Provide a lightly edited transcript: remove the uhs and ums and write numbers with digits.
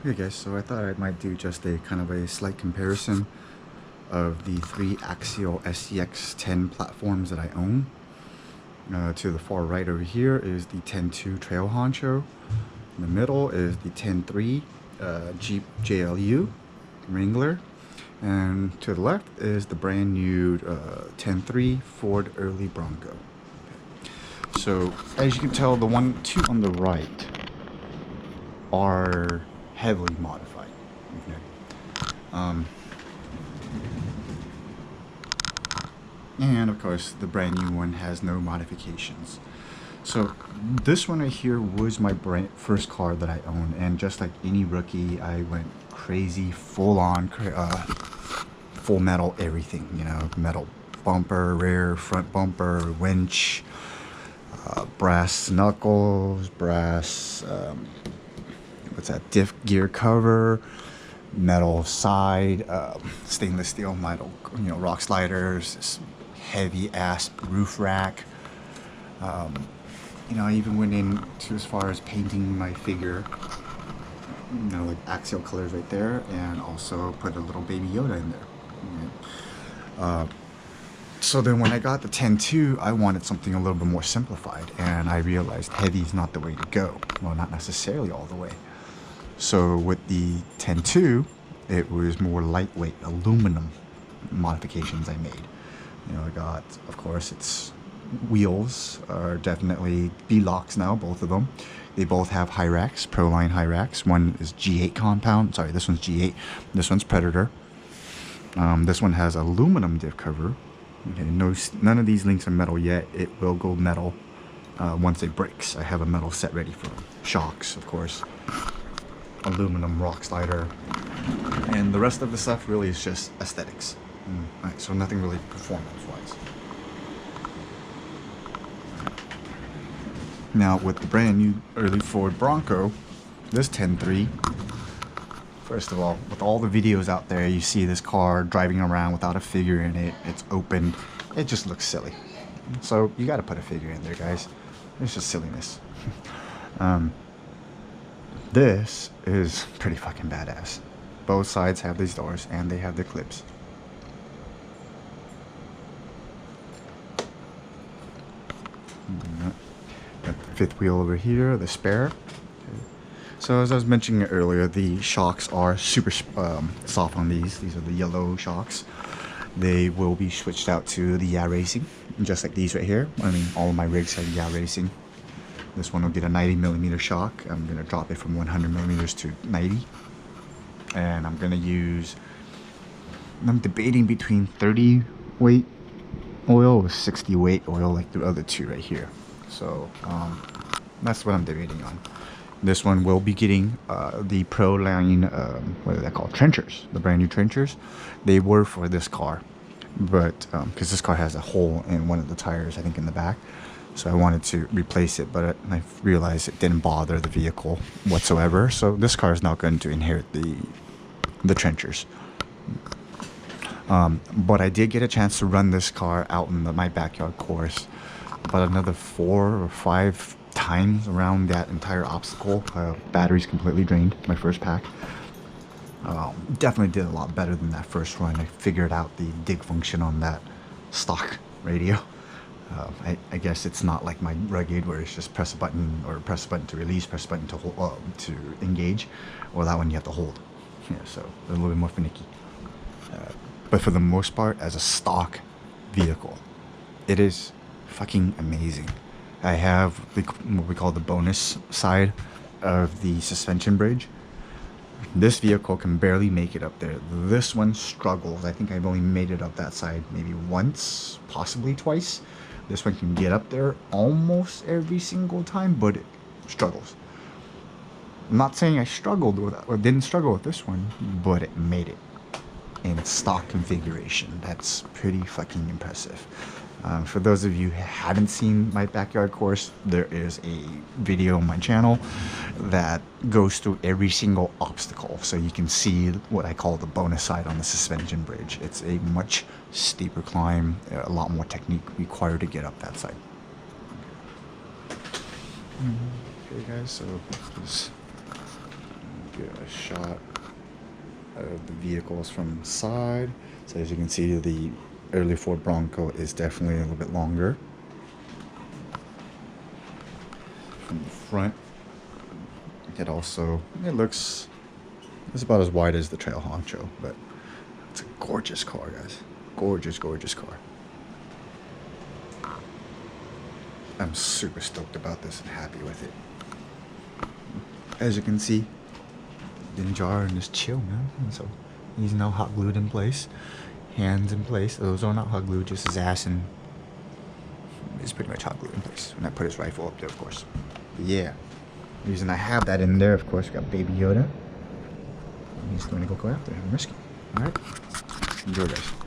Okay guys, so I thought I might do just a kind of a slight comparison of the three Axial SCX10 platforms that I own. To the far right over here is the 10.2 Trail Honcho. In the middle is the 10.3 Jeep JLU Wrangler. And to the left is the brand new 10.3 Ford Early Bronco. So as you can tell, the two on the right are heavily modified. Okay. And of course the brand new one has no modifications. So this one right here was my first car that I owned, and just like any rookie, I went crazy, full on, full metal everything, you know, metal bumper, rear, front bumper, winch, brass knuckles, brass, what's that, diff gear cover, metal side, stainless steel metal, you know, rock sliders, heavy ass roof rack. You know, I even went into as far as painting my figure, you know, like Axial colors right there, and also put a little baby Yoda in there. So then when I got the 10.2, I wanted something a little bit more simplified, and I realized heavy is not the way to go. Well, not necessarily all the way. So with the 10.2, it was more lightweight aluminum modifications I made. You know, I got, of course, its wheels are definitely B-locks now, both of them. They both have high racks, Proline high racks. One is G8 compound. Sorry, this one's G8. This one's Predator. This one has aluminum diff cover. Okay, none of these links are metal yet. It will go metal once it breaks. I have a metal set ready for them. Shocks, of course. Aluminum rock slider. And the rest of the stuff really is just aesthetics. Right, so nothing really performance-wise. Now with the brand new early Ford Bronco, this 10.3, first of all, with all the videos out there, you see this car driving around without a figure in it, it's open, it just looks silly. So you gotta put a figure in there, guys. It's just silliness. This is pretty fucking badass. Both sides have these doors and they have the clips. Got the fifth wheel over here, the spare. So as I was mentioning earlier, the shocks are super soft on these. These are the yellow shocks. They will be switched out to the Yeah Racing, just like these right here. I mean, all of my rigs have Yeah Racing. This one will get a 90mm shock. I'm going to drop it from 100mm to 90. And I'm going to use, I'm debating between 30 weight oil or 60 weight oil, like the other two right here. So that's what I'm debating on. This one will be getting the Proline, what are they called? Trenchers, the brand new trenchers. They were for this car, but because this car has a hole in one of the tires, I think in the back. So I wanted to replace it, but I realized it didn't bother the vehicle whatsoever. So this car is not going to inherit the trenchers. But I did get a chance to run this car out in my backyard course about another 4 or 5 times around that entire obstacle. Battery's completely drained, my first pack. Definitely did a lot better than that first run. I figured out the dig function on that stock radio. I guess it's not like my rugged where it's just press a button, or press a button to release, press a button to hold, to engage, or that one you have to hold. Yeah, so a little bit more finicky. But for the most part, as a stock vehicle, it is fucking amazing. I have what we call the bonus side of the suspension bridge. This vehicle can barely make it up there. This one struggles. I think I've only made it up that side maybe once, possibly twice. This one can get up there almost every single time, but it struggles. I'm not saying I struggled with, or didn't struggle with this one, but it made it in stock configuration. That's pretty fucking impressive. For those of you who haven't seen my backyard course, there is a video on my channel that goes through every single obstacle, so you can see what I call the bonus side on the suspension bridge. It's a much steeper climb, a lot more technique required to get up that side. Okay guys, so this is get a shot of the vehicles from the side. So as you can see, the early Ford Bronco is definitely a little bit longer. From the front, it looks, it's about as wide as the Trail Honcho, but it's a gorgeous car, guys. Gorgeous, gorgeous car. I'm super stoked about this and happy with it. As you can see, didn't jar and just chill, man. So he's now hot glued in place, hands in place. Those are not hot glued, just his ass, and it's pretty much hot glued in place. When I put his rifle up there, of course. But yeah, the reason I have that in there, of course, we got Baby Yoda. He's going to go after him, risky. All right, enjoy, guys.